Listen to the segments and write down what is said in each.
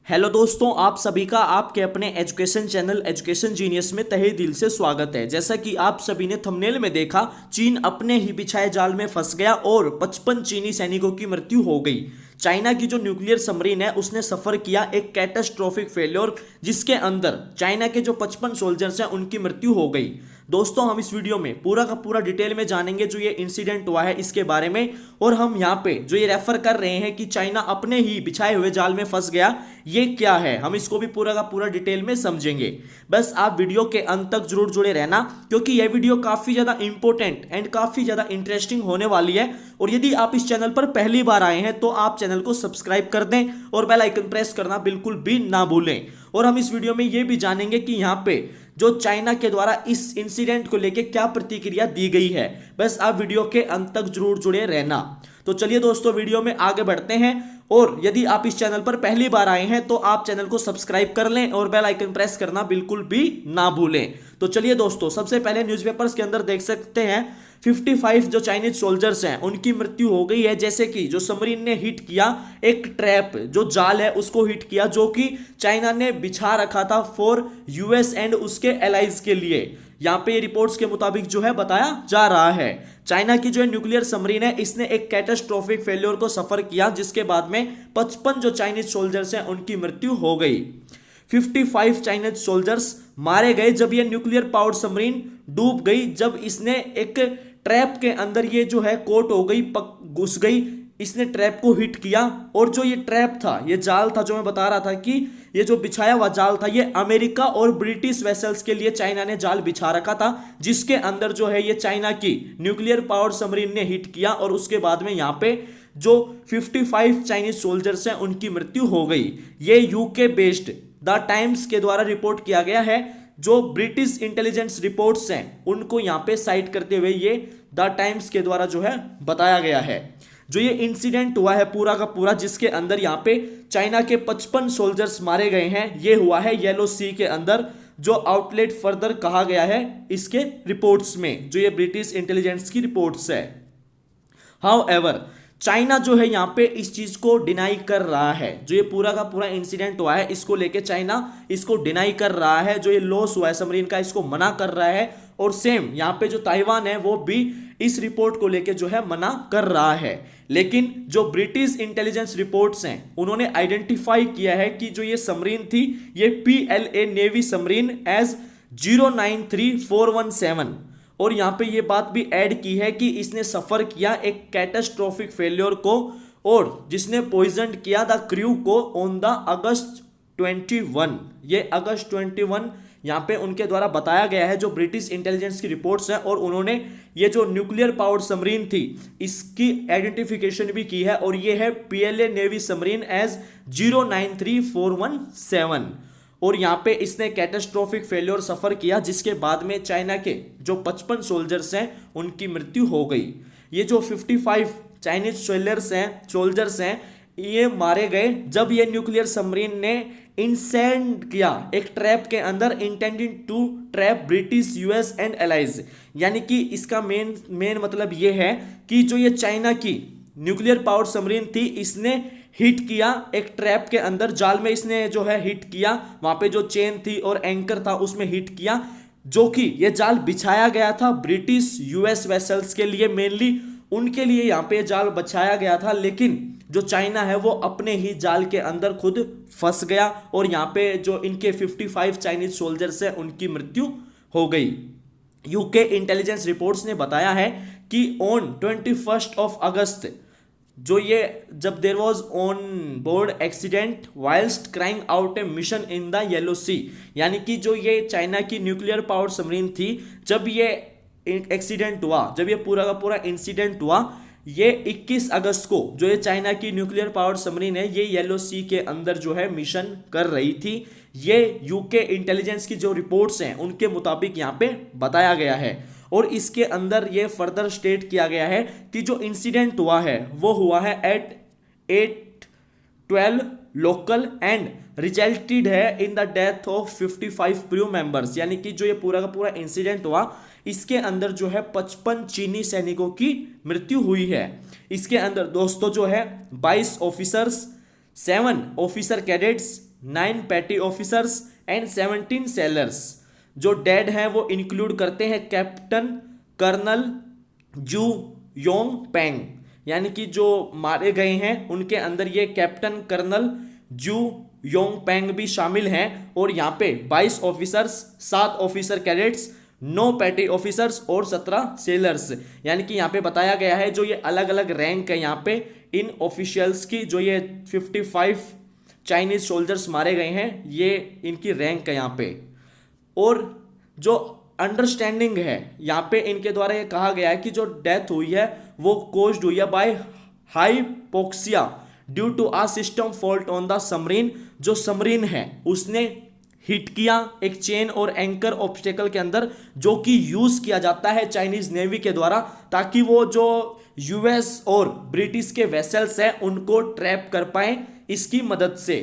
Hello दोस्तों, आप सभी का आपके अपने एजुकेशन चैनल एजुकेशन जीनियस में तहे दिल से स्वागत है। जैसा कि आप सभी ने थंबनेल में देखा, चीन अपने ही बिछाए जाल में फंस गया और 55 चीनी सैनिकों की मृत्यु हो गई। चाइना की जो न्यूक्लियर सबमरीन है उसने सफर किया एक कैटास्ट्रोफिक फेल्योर, जिसके अंदर चाइना के जो 55 सोल्जर्स हैं उनकी मृत्यु हो गई। दोस्तों, हम इस वीडियो में पूरा का पूरा डिटेल में जानेंगे जो ये इंसिडेंट हुआ है इसके बारे में, और हम यहाँ पे जो ये रेफर कर रहे हैं कि चाइना अपने ही बिछाए हुए जाल में फंस गया, ये क्या है, हम इसको भी पूरा का पूरा डिटेल में समझेंगे। बस आप वीडियो के अंत तक जरूर जुड़े रहना, क्योंकि यह वीडियो काफी ज्यादा इंपॉर्टेंट एंड काफी ज्यादा इंटरेस्टिंग होने वाली है। और यदि आप इस चैनल पर पहली बार आए हैं तो आप चैनल को सब्सक्राइब कर दें और बेल आइकन प्रेस करना बिल्कुल भी ना भूलें। और हम इस वीडियो में यह भी जानेंगे कि यहाँ पे जो चाइना के द्वारा इस इंसिडेंट को लेकर क्या प्रतिक्रिया दी गई है। बस आप वीडियो के अंत तक जरूर जुड़े रहना। तो चलिए दोस्तों, वीडियो में आगे बढ़ते हैं। और यदि आप इस चैनल पर पहली बार आए हैं तो आप चैनल को सब्सक्राइब कर लें और बेल आइकन प्रेस करना बिल्कुल भी ना भूलें। तो चलिए दोस्तों, सबसे पहले न्यूज़पेपर्स के अंदर देख सकते हैं 55 जो चाइनीज सोल्जर्स हैं उनकी मृत्यु हो गई है। जैसे कि जो सबमरीन ने हिट किया, एक ट्रैप जो जाल है उसको हिट किया, जो कि चाइना ने बिछा रखा था फॉर यूएस एंड उसके एलाइज के लिए। यहाँ पे रिपोर्ट्स के मुताबिक जो है बताया जा रहा है, चाइना की जो न्यूक्लियर सबमरीन है इसने एक कैटास्ट्रोफिक फेल्योर को सफर किया, जिसके बाद में 55 जो चाइनीज सोल्जर्स हैं उनकी मृत्यु हो गई। 55 चाइनीज सोल्जर्स मारे गए जब ये न्यूक्लियर पावर्ड सबमरीन डूब गई, जब इसने एक ट्रैप के अंदर ये जो है कोट हो गई, घुस गई, इसने ट्रैप को हिट किया। और जो ये ट्रैप था, ये जाल था, जो मैं बता रहा था कि ये जो बिछाया हुआ जाल था, ये अमेरिका और ब्रिटिश वेसल्स के लिए चाइना ने जाल बिछा रखा था, जिसके अंदर जो है ये चाइना की न्यूक्लियर पावर सबमरीन ने हिट किया। और उसके बाद में यहाँ पे जो 55 चाइनीज सोल्जर्स हैं उनकी मृत्यु हो गई। ये यूके बेस्ड द टाइम्स के द्वारा रिपोर्ट किया गया है। जो ब्रिटिश इंटेलिजेंस रिपोर्ट्स हैं उनको यहाँ पे साइट करते हुए ये द टाइम्स के द्वारा जो है बताया गया है। जो ये इंसिडेंट हुआ है पूरा का पूरा, जिसके अंदर यहाँ पे चाइना के 55 सोल्जर्स मारे गए हैं, ये हुआ है येलो सी के अंदर, जो आउटलेट फर्दर कहा गया है इसके रिपोर्ट्स में, जो ये ब्रिटिश इंटेलिजेंस की रिपोर्ट्स है। हाउएवर, चाइना जो है यहाँ पे इस चीज को डिनाई कर रहा है। जो ये पूरा का पूरा इंसिडेंट हुआ है इसको लेके चाइना इसको डिनाई कर रहा है। जो ये लॉस हुआ है सबमरीन का, इसको मना कर रहा है। और सेम यहाँ पे जो ताइवान है वो भी इस रिपोर्ट को लेके जो है मना कर रहा है। लेकिन जो ब्रिटिश इंटेलिजेंस रिपोर्ट्स हैं उन्होंने आइडेंटिफाई किया है कि जो ये सबमरीन थी, ये PLA नेवी सबमरीन एज 093417। और यहाँ पे ये बात भी ऐड की है कि इसने सफर किया एक कैटास्ट्रोफिक फेल्योर को, और जिसने पॉइजन किया द क्रू को ऑन द अगस्त 21। ये अगस्त 21 यहाँ पे उनके द्वारा बताया गया है, जो ब्रिटिश इंटेलिजेंस की रिपोर्ट्स हैं। और उन्होंने ये जो न्यूक्लियर पावर्ड सबमरीन थी इसकी आइडेंटिफिकेशन भी की है, और ये है PLA नेवी सबमरीन एज 093417। और यहाँ पे इसने कैटास्ट्रोफिक फेल्योर सफर किया, जिसके बाद में चाइना के जो 55 सोल्जर्स हैं उनकी मृत्यु हो गई। ये जो 55 चाइनीज सोल्जर्स हैं ये मारे गए जब ये न्यूक्लियर सबमरीन ने इंसेंड किया एक ट्रैप के अंदर, intended to trap British US and allies. यानी कि इसका मेन मतलब ये है कि जो ये चाइना की न्यूक्लियर पावर सबमरीन थी इसने हिट किया एक ट्रैप के अंदर, जाल में इसने जो है हिट किया, वहां पे जो चेन थी और एंकर था उसमें हिट किया, जो कि ये जाल बिछाया गया था ब्रिटिश यूएस वेसल्स के लिए, मेनली उनके लिए यहाँ पे जाल बिछाया गया था। लेकिन जो चाइना है वो अपने ही जाल के अंदर खुद फंस गया, और यहाँ पे जो इनके 55 चाइनीज सोल्जर्स हैं उनकी मृत्यु हो गई। यूके इंटेलिजेंस रिपोर्ट्स ने बताया है कि ऑन 21 अगस्त जो ये जब there was on board accident whilst crying out a mission in the Yellow Sea, यानी कि जो ये चाइना की न्यूक्लियर पावर सबमरीन थी, जब ये एक्सीडेंट हुआ, जब ये पूरा का पूरा इंसिडेंट हुआ, ये 21 अगस्त को जो ये चाइना की न्यूक्लियर पावर सबमरीन है ये येलो सी के अंदर जो है मिशन कर रही थी। ये यूके इंटेलिजेंस की जो रिपोर्ट्स हैं उनके मुताबिक यहाँ पे बताया गया है। और इसके अंदर ये फर्दर स्टेट किया गया है कि जो इंसिडेंट हुआ है वो हुआ है एट 8:12 लोकल एंड रिजल्टेड है in the death of 55 crew members. यानी कि जो ये पूरा का पूरा इंसिडेंट हुआ इसके अंदर जो है 55 चीनी सैनिकों की मृत्यु हुई है। इसके अंदर दोस्तों जो है 22 officers, 7 officer cadets, 9 petty officers and 17 sailors. जो डेड हैं वो इंक्लूड करते हैं captain colonel Zhu Yong Peng, यानी कि जो मारे गए हैं उनके अंदर ये captain colonel Zhu Yong Peng भी शामिल हैं। और यहाँ पे 22 officers, 7 officer cadets, 9 petty officers और 17 सेलर्स, यानी कि यहाँ पे बताया गया है जो ये अलग अलग रैंक है यहाँ पे इन ऑफिशियल्स की। जो ये 55 चाइनीज सोल्जर्स मारे गए हैं ये इनकी रैंक है यहाँ पे। और जो अंडरस्टैंडिंग है यहाँ पे इनके द्वारा ये कहा गया है कि जो डेथ हुई है वो कोज्ड हुई है by hypoxia due to a system fault on the submarine. जो सबमरीन है उसने हिट किया एक चेन और एंकर ऑब्स्टेकल के अंदर, जो कि यूज किया जाता है चाइनीज नेवी के द्वारा ताकि वो जो यूएस और ब्रिटिश के वेसल्स हैं उनको ट्रैप कर पाए। इसकी मदद से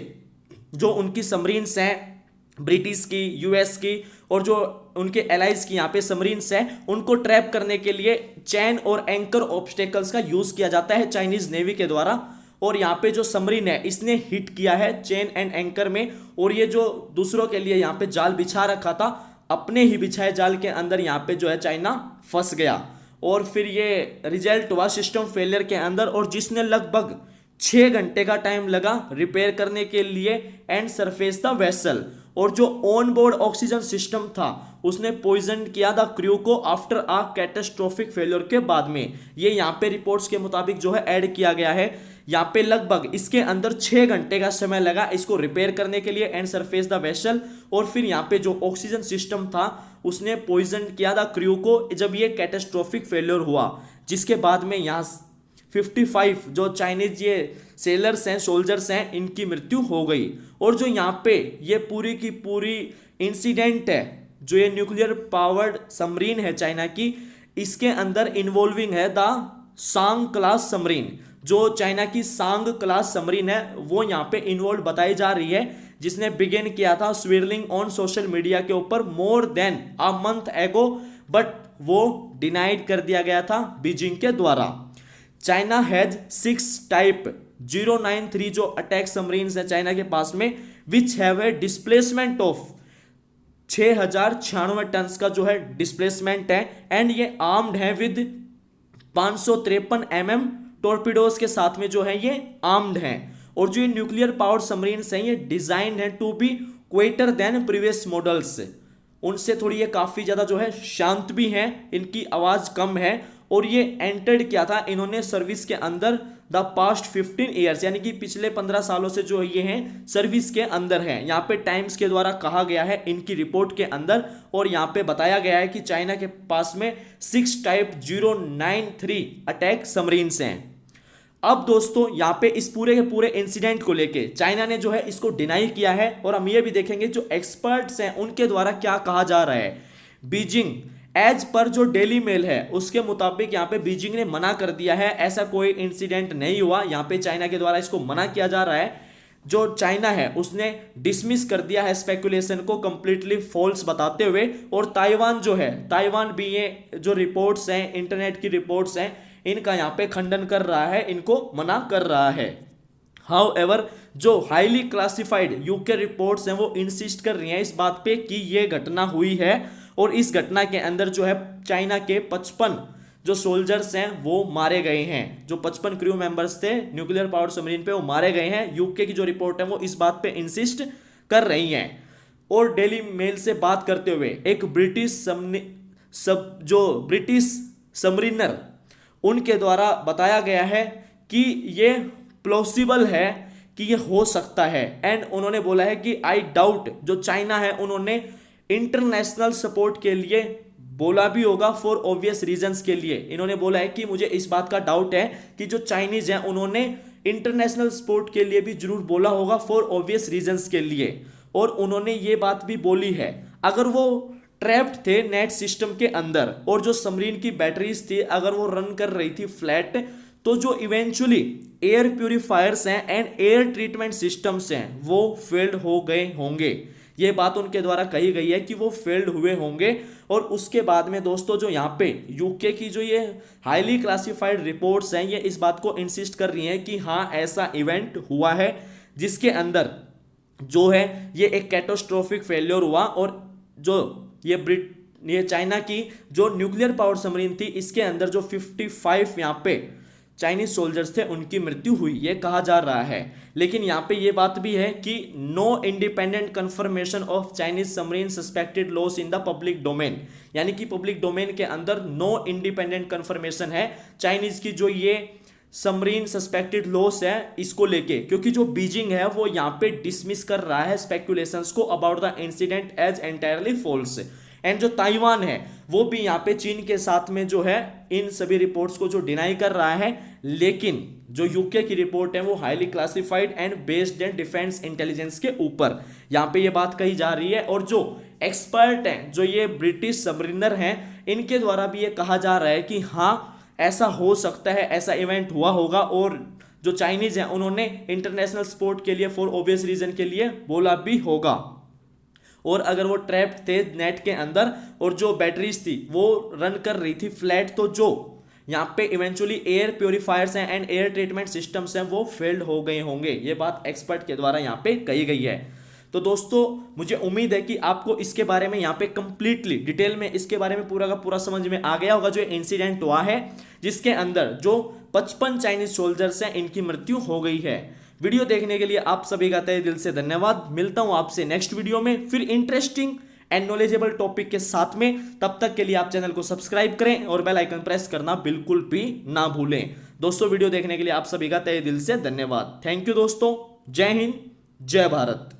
जो उनकी सबमरीन्स हैं ब्रिटिश की, यूएस की और जो उनके एलाइज की यहाँ पे सबमरीन्स हैं उनको ट्रैप करने के लिए चैन और एंकर ऑब्स्टेकल्स का यूज किया जाता है चाइनीज नेवी के द्वारा। और यहाँ पे जो सबमरीन है इसने हिट किया है चेन एंड एंकर में, और ये जो दूसरों के लिए यहाँ पे जाल बिछा रखा था अपने ही बिछाए जाल के अंदर यहाँ पे जो है चाइना फंस गया। और फिर ये रिजल्ट हुआ सिस्टम फेलियर के अंदर, और जिसने लगभग 6 घंटे का टाइम लगा रिपेयर करने के लिए एंड सरफेस द वेसल। और जो ऑन बोर्ड ऑक्सीजन सिस्टम था उसने पॉइजन किया द क्रू को आफ्टर आ कैटास्ट्रोफिक फेलियर के बाद में। ये यहाँ पे रिपोर्ट्स के मुताबिक जो है ऐड किया गया है। यहाँ पे लगभग इसके अंदर 6 घंटे का समय लगा इसको रिपेयर करने के लिए एंड सरफेस द वेसल। और फिर यहाँ पे जो ऑक्सीजन सिस्टम था उसने पॉइजन किया द क्रू को जब ये कैटास्ट्रोफिक फेलियर हुआ, जिसके बाद में यहाँ 55 जो चाइनीज ये सेलर्स हैं, सोल्जर्स हैं, इनकी मृत्यु हो गई। और जो यहाँ पे ये पूरी की पूरी इंसिडेंट है, जो ये न्यूक्लियर पावर्ड सबमरीन है चाइना की, इसके अंदर इन्वॉल्विंग है द सांग क्लास सबमरीन। जो चाइना की सांग क्लास सबमरीन है वो यहाँ पे इन्वॉल्व बताई जा रही है, जिसने बिगिन किया था स्विरलिंग ऑन सोशल मीडिया के ऊपर मोर देन अ मंथ एगो, बट वो डिनाइड कर दिया गया था बीजिंग के द्वारा। चाइना हैज 6 टाइप 093 जो अटैक सबमरीन्स है चाइना के पास में, which have a displacement of 6096 ton का जो है डिस्प्लेसमेंट है। एंड ये आर्म्ड है विद 553 mm टॉर्पिडोज के साथ में जो है ये आर्म्ड हैं। और जो ये न्यूक्लियर पावर सबमरीन्स हैं ये डिजाइंड है to be quieter than previous models, उनसे थोड़ी ये काफी ज्यादा जो है शांत भी हैं, इनकी आवाज कम है। और ये एंटर्ड किया था इन्होंने सर्विस के अंदर द पास्ट 15 ईयर्स, यानी कि पिछले 15 सालों से जो ये हैं सर्विस के अंदर हैं। यहाँ पे टाइम्स के द्वारा कहा गया है इनकी रिपोर्ट के अंदर, और यहाँ पे बताया गया है कि चाइना के पास में 6 टाइप 093 अटैक सबमरीन्स हैं। अब दोस्तों यहाँ पे इस पूरे के पूरे इंसिडेंट को लेके चाइना ने जो है इसको डिनाई किया है, और हम ये भी देखेंगे जो एक्सपर्ट्स हैं उनके द्वारा क्या कहा जा रहा है। बीजिंग एज पर जो डेली मेल है उसके मुताबिक यहाँ पे बीजिंग ने मना कर दिया है, ऐसा कोई इंसिडेंट नहीं हुआ। यहाँ पे चाइना के द्वारा इसको मना किया जा रहा है। जो चाइना है उसने डिसमिस कर दिया है स्पेकुलेशन को कंप्लीटली फॉल्स बताते हुए। और ताइवान जो है, ताइवान भी ये जो रिपोर्ट्स हैं, इंटरनेट की रिपोर्ट्स हैं, इनका यहाँ पे खंडन कर रहा है, इनको मना कर रहा है। हाउएवर जो हाईली क्लासिफाइड यूके रिपोर्ट्स हैं वो इंसिस्ट कर रही हैं इस बात पे कि ये घटना हुई है, और इस घटना के अंदर जो है चाइना के 55 जो सोल्जर्स हैं वो मारे गए हैं। जो 55 क्रू मेंबर्स थे न्यूक्लियर पावर सबमरीन पे वो मारे गए हैं। यूके की जो रिपोर्ट है वो इस बात पे इंसिस्ट कर रही हैं। और डेली मेल से बात करते हुए एक ब्रिटिश सबमरीनर उनके द्वारा बताया गया है कि ये प्लॉसिबल है कि ये हो सकता है। एंड उन्होंने बोला है कि आई डाउट, जो चाइना है उन्होंने इंटरनेशनल सपोर्ट के लिए बोला भी होगा फॉर ऑब्वियस रीजंस के लिए। इन्होंने बोला है कि मुझे इस बात का डाउट है कि जो चाइनीज हैं उन्होंने इंटरनेशनल सपोर्ट के लिए भी जरूर बोला होगा फॉर ऑब्वियस रीजंस के लिए। और उन्होंने ये बात भी बोली है अगर वो ट्रैप्ड थे नेट सिस्टम के अंदर और जो सबमरीन की बैटरीज थी अगर वो रन कर रही थी फ्लैट, तो जो इवेंचुअली एयर प्यूरिफायर्स हैं एंड एयर ट्रीटमेंट सिस्टम्स हैं वो फेल्ड हो गए होंगे। ये बात उनके द्वारा कही गई है कि वो फेल्ड हुए होंगे। और उसके बाद में दोस्तों जो यहाँ पे यूके की जो ये हाईली क्लासिफाइड रिपोर्ट्स हैं ये इस बात को इंसिस्ट कर रही हैं कि हाँ ऐसा इवेंट हुआ है, जिसके अंदर जो है ये एक कैटास्ट्रोफिक फेल्योर हुआ, और जो ये चाइना की जो न्यूक्लियर पावर सबमरीन थी, इसके अंदर जो 55 यहाँ पे चाइनीज सोल्जर्स थे उनकी मृत्यु हुई, ये कहा जा रहा है। लेकिन यहाँ पे ये बात भी है कि no independent confirmation of Chinese submarine suspected loss in the public domain, यानी कि पब्लिक डोमेन के अंदर नो इंडिपेंडेंट कंफर्मेशन है चाइनीज की जो ये सबमरीन सस्पेक्टेड लॉस है इसको लेके, क्योंकि जो बीजिंग है वो यहाँ पे डिसमिस कर रहा है स्पेकुलेशंस को about the incident as entirely false. And जो ताइवान है वो भी यहाँ पे चीन के साथ में जो है इन सभी रिपोर्ट्स को जो डिनाई कर रहा है, लेकिन जो यूके की रिपोर्ट है वो highly classified and based in defence intelligence के ऊपर यहाँ पे ये बात कही जा रही है। और जो एक्सपर्ट हैं, जो ये ब्रिटिश सबमरीनर हैं, इनके द्वारा भी ये कहा जा रहा है कि हाँ ऐसा हो सकता है, ऐसा इवेंट हुआ होगा। और जो चाइनीज हैं उन्होंने इंटरनेशनल स्पोर्ट के लिए फॉर ऑब्वियस रीजन के लिए बोला भी होगा। और अगर वो ट्रैप्ड थे नेट के अंदर और जो बैटरीज थी वो रन कर रही थी फ्लैट, तो जो यहाँ पे इवेंचुअली एयर प्योरीफायर्स हैं एंड एयर ट्रीटमेंट सिस्टम्स हैं वो फेल्ड हो गए होंगे, ये बात एक्सपर्ट के द्वारा यहाँ पे कही गई है। तो दोस्तों मुझे उम्मीद है कि आपको इसके बारे में यहाँ पे कंप्लीटली डिटेल में इसके बारे में पूरा का पूरा समझ में आ गया होगा, जो इंसिडेंट हुआ है जिसके अंदर जो 55 चाइनीज सोल्जर्स हैं इनकी मृत्यु हो गई है। वीडियो देखने के लिए आप सभी का तहे दिल से धन्यवाद। मिलता हूं आपसे नेक्स्ट वीडियो में फिर इंटरेस्टिंग एंड नॉलेजेबल टॉपिक के साथ में। तब तक के लिए आप चैनल को सब्सक्राइब करें और बेल आइकन प्रेस करना बिल्कुल भी ना भूलें। दोस्तों वीडियो देखने के लिए आप सभी का तहे दिल से धन्यवाद। थैंक यू दोस्तों। जय हिंद, जय भारत।